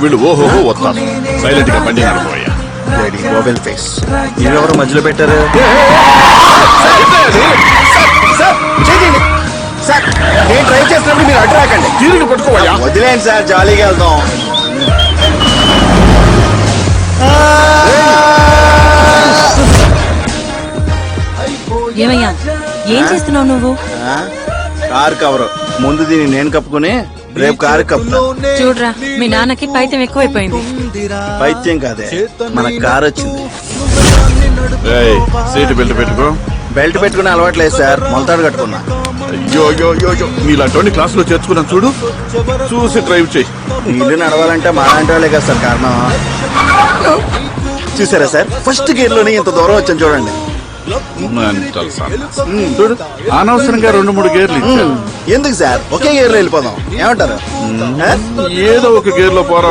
వీళ్ళు ఓహో వస్తారు సైలెంట్ గా బండి నడిపోయా మొబైల్ ఫేస్ ఎవరు మధ్యలో పెట్టారు? సార్ నేను ట్రై చేస్తున్నప్పుడు మీరు అడ్డు రాకండి. తిరిగి పట్టుకోవయ్యా. వదిలేండి సార్, జాలీగా వెళ్దాం. ఏమయ్యా ఏం చేస్తున్నావు నువ్వు? కారు కవర్ ముందు దీన్ని నేను కప్పుకుని రేపు కారు కప్పుతా. చూడరా మీ నాన్నకి పైత్యం ఎక్కువైపోయింది. పైత్యం కాదే, మన కారు వచ్చింది. ఏయ్, సీట్ బెల్ట్ పెట్టుకో. బెల్ట్ పెట్టుకునే అలవాటు లేదు సార్, మొలతాడు కట్టుకున్నా. అయ్యో అయ్యో అయ్యో నీలాంటి క్లాస్ లో చేర్చుకున్నాను చూడు, చూసి డ్రైవ్ చేయి. ఇల్లు నడవాలంటే మా లాంటి వాళ్ళే కదా సార్ కారణం. చూసారా సార్, ఫస్ట్ గేర్ లోనే ఇంత దూరం వచ్చాను చూడండి. మెంటల్ సన్నాసి. చూడు అనవసరంగా 2-3 గేర్లు ఇచ్చాను. ఎందుకు సార్, ఒకే గేర్ లో వెళ్ళిపోదాం ఏమంటారు? ఏదో ఒక గేర్ లో పోరా.